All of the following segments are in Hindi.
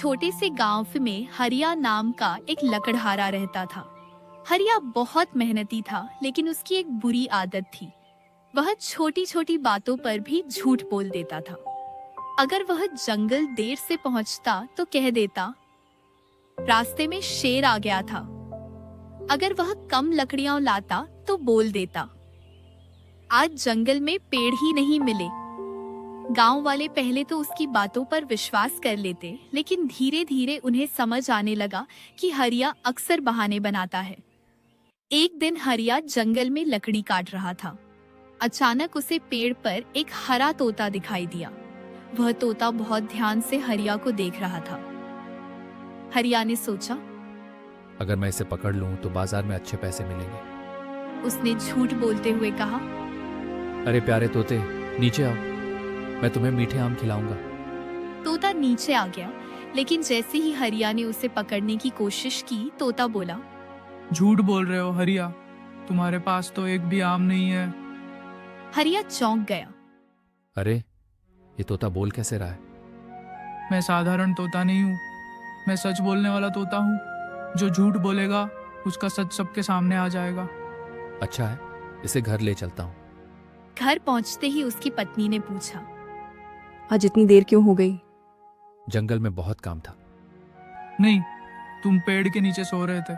छोटे से गांव में हरिया नाम का एक लकड़हारा रहता था। हरिया बहुत मेहनती था, लेकिन उसकी एक बुरी आदत थी। वह छोटी छोटी बातों पर भी झूठ बोल देता था। अगर वह जंगल देर से पहुंचता तो कह देता रास्ते में शेर आ गया था। अगर वह कम लकड़ियां लाता तो बोल देता आज जंगल में पेड़ ही नहीं मिले। गांव वाले पहले तो उसकी बातों पर विश्वास कर लेते, लेकिन धीरे धीरे उन्हें समझ आने लगा कि हरिया अक्सर बहाने बनाता है। एक दिन हरिया जंगल में लकड़ी काट रहा था। अचानक उसे पेड़ पर एक हरा तोता दिखाई दिया। वह तोता बहुत ध्यान से हरिया को देख रहा था। हरिया ने सोचा, अगर मैं इसे पकड़ लूं तो बाजार में अच्छे पैसे मिलेंगे। उसने झूठ बोलते हुए कहा, अरे प्यारे तोते, नीचे आओ, मैं तुम्हें मीठे आम खिलाऊंगा। तोता नीचे आ गया, लेकिन जैसे ही हरिया ने उसे पकड़ने की कोशिश की, तोता बोला, झूठ बोल रहे हो हरिया, तुम्हारे पास तो एक भी आम नहीं है। हरिया चौंक गया। अरे ये तोता बोल कैसे रहा है? मैं साधारण तोता नहीं हूँ, मैं सच बोलने वाला तोता हूँ। जो झूठ बोलेगा उसका सच सबके सामने आ जाएगा। अच्छा है, इसे घर ले चलता हूँ। घर पहुंचते ही उसकी पत्नी ने पूछा, आज इतनी देर क्यों हो गई? जंगल में बहुत काम था। नहीं, तुम पेड़ के नीचे सो रहे थे।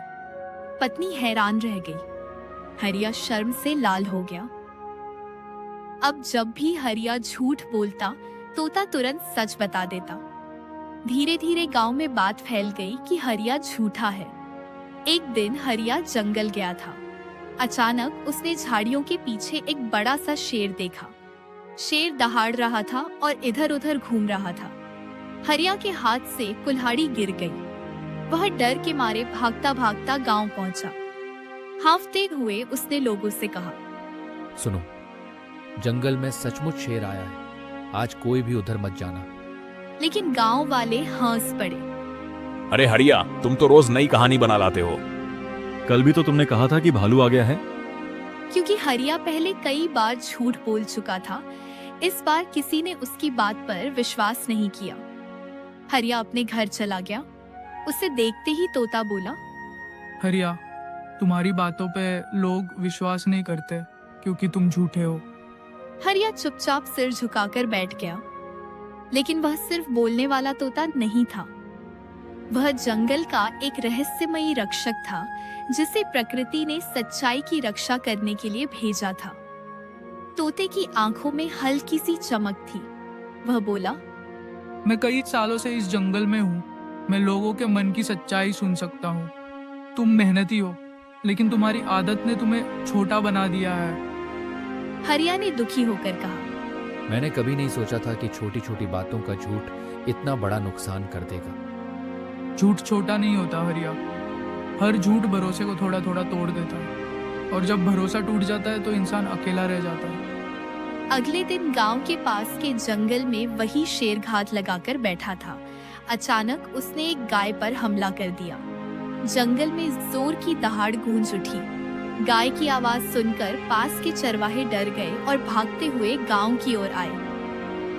पत्नी हैरान रह गई। हरिया शर्म से लाल हो गया। अब जब भी हरिया झूठ बोलता, तोता तुरंत सच बता देता। धीरे धीरे गांव में बात फैल गई कि हरिया झूठा है। एक दिन हरिया जंगल गया था। अचानक उसने झाड़ियों के पीछे एक बड़ा सा शेर देखा। शेर दहाड़ रहा था और इधर उधर घूम रहा था। हरिया के हाथ से कुल्हाड़ी गिर गई। वह डर के मारे भागता भागता गांव पहुंचा। हांफते हुए उसने लोगों से कहा, सुनो, जंगल में सचमुच शेर आया है, आज कोई भी उधर मत जाना। लेकिन गांव वाले हंस पड़े। अरे हरिया, तुम तो रोज नई कहानी बना लाते हो। कल भी तो तुमने कहा था कि भालू आ गया है। क्योंकि हरिया पहले कई बार झूठ बोल चुका था, इस बार किसी ने उसकी बात पर विश्वास नहीं किया। हरिया अपने घर चला गया। उसे देखते ही तोता बोला, हरिया, तुम्हारी बातों पे लोग विश्वास नहीं करते क्योंकि तुम झूठे हो। हरिया चुपचाप सिर झुकाकर बैठ गया। लेकिन वह सिर्फ बोलने वाला तोता नहीं था। वह जंगल का एक रहस्यमयी रक्षक था, जिसे प्रकृति ने सच्चाई की रक्षा करने के लिए भेजा था। तोते की आंखों में हल्की सी चमक थी। वह बोला, मैं कई सालों से इस जंगल में हूँ, मैं लोगों के मन की सच्चाई सुन सकता हूँ। तुम मेहनती हो, लेकिन तुम्हारी आदत ने तुम्हें छोटा बना दिया है। हरिया ने दुखी होकर कहा, मैंने कभी नहीं सोचा था कि छोटी छोटी बातों का झूठ इतना बड़ा नुकसान कर देगा। झूठ छोटा नहीं होता हरिया, हर झूठ भरोसे को थोड़ा थोड़ा तोड़ देता है, और जब भरोसा टूट जाता है तो इंसान अकेला रह जाता है। अगले दिन गांव के पास के जंगल में वही शेर घात लगाकर बैठा था। अचानक उसने एक गाय पर हमला कर दिया। जंगल में जोर की दहाड़ गूंज उठी। गाय की आवाज सुनकर पास के चरवाहे डर गए और भागते हुए गांव की ओर आए।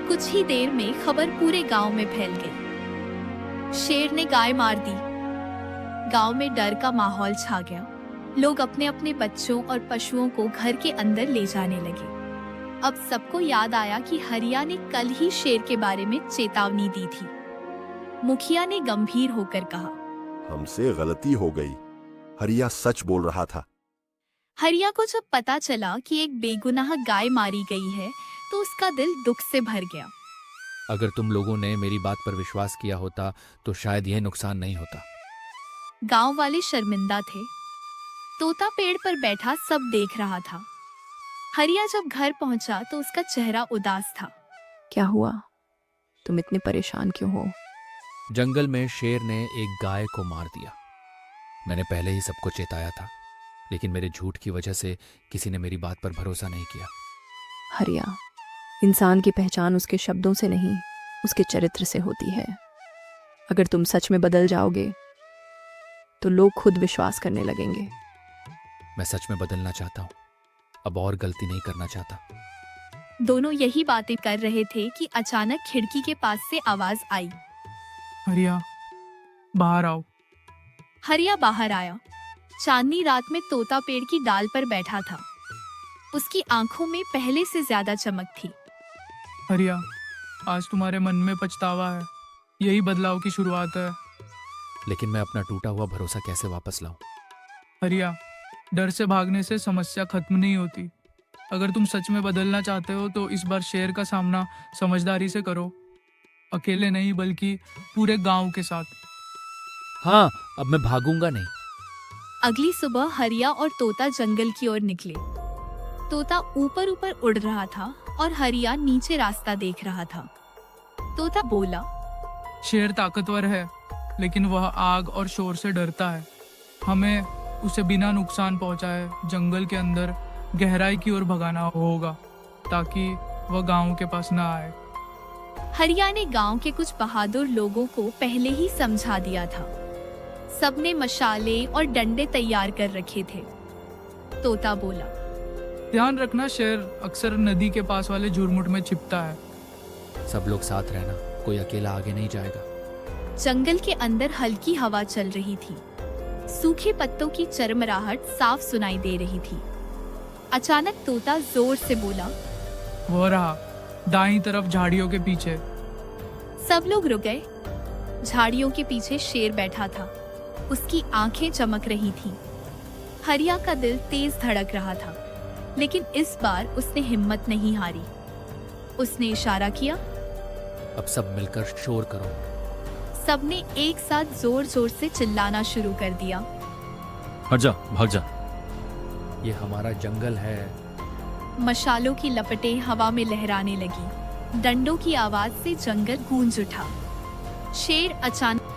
कुछ ही देर में खबर पूरे गांव में फैल गई। शेर ने गाय मार दी। गांव में डर का माहौल छा गया। लोग अपने अपने बच्चों और पशुओं को घर के अंदर ले जाने लगे। अब सबको याद आया कि हरिया ने कल ही शेर के बारे में चेतावनी दी थी। मुखिया ने गंभीर होकर कहा, हमसे गलती हो गई, हरिया सच बोल रहा था। हरिया को जब पता चला कि एक बेगुनाह गाय मारी गई है, तो उसका दिल दुख से भर गया। अगर तुम लोगों ने मेरी बात पर विश्वास किया होता तो शायद यह नुकसान नहीं होता। गांव वाले शर्मिंदा थे। तोता पेड़ पर बैठा सब देख रहा था। हरिया जब घर पहुंचा तो उसका चेहरा उदास था। क्या हुआ? तुम इतने परेशान क्यों हो? जंगल में शेर ने एक गाय को मार दिया। मैंने पहले ही सबको चेताया था, लेकिन मेरे झूठ की वजह से किसी ने मेरी बात पर भरोसा नहीं किया। हरिया, इंसान की पहचान उसके शब्दों से नहीं, उसके चरित्र से होती है। अगर तुम सच में बदल जाओगे तो लोग खुद विश्वास करने लगेंगे। मैं सच में बदलना चाहता हूँ, अब और गलती नहीं करना चाहता। दोनों यही बातें कर रहे थे कि अचानक खिड़की के पास से आवाज आई। हरिया, बाहर आओ। हरिया बाहर आया। चांदनी रात में तोता पेड़ की डाल पर बैठा था। उसकी आंखों में पहले से ज्यादा चमक थी। हरिया, आज तुम्हारे मन में पछतावा है। यही बदलाव की शुरुआत है। लेकिन मैं अपना टूटा हुआ भरोसा कैसे वापस लाऊं? हरिया, डर से भागने से समस्या खत्म नहीं होती। अगर तुम सच में बदलना चाहते हो तो इस बार शेर का सामना समझदारी से करो। अकेले नहीं बल्कि पूरे गांव के साथ। हाँ, अब मैं भागूंगा नहीं। अगली सुबह हरिया और तोता जंगल की ओर निकले। तोता ऊपर ऊपर उड़ रहा था और हरिया नीचे रास्ता देख रहा था। तोता बोला, शेर ताकतवर है, लेकिन वह आग और शोर से डरता है। हमें उसे बिना नुकसान पहुंचाए जंगल के अंदर गहराई की ओर भगाना होगा, ताकि वह गांव के पास ना आए। हरिया ने गांव के कुछ बहादुर लोगों को पहले ही समझा दिया था। सबने मशाले और डंडे तैयार कर रखे थे। तोता बोला, ध्यान रखना, शेर अक्सर नदी के पास वाले झुरमुट में छिपता है। सब लोग साथ रहना, कोई अकेला आगे नहीं जाएगा। जंगल के अंदर हल्की हवा चल रही थी। सूखे पत्तों की चरमराहट साफ सुनाई दे रही थी। अचानक तोता जोर से बोला, वह रहा, दाईं तरफ झाड़ियों के पीछे। सब लोग रुक गए। झाड़ियों के पीछे शेर बैठा था। उसकी आंखें चमक रही थीं। हरिया का दिल तेज धड़क रहा था, लेकिन इस बार उसने हिम्मत नहीं हारी। उसने इशारा किया। अब सब मिलकर शोर करो। सबने एक साथ जोर जोर से चिल्लाना शुरू कर दिया। हट जा, भाग जा। ये हमारा जंगल है। मशालों की लपटें हवा में लहराने लगी। डंडों की आवाज से जंगल गूंज उठा। शेर अचानक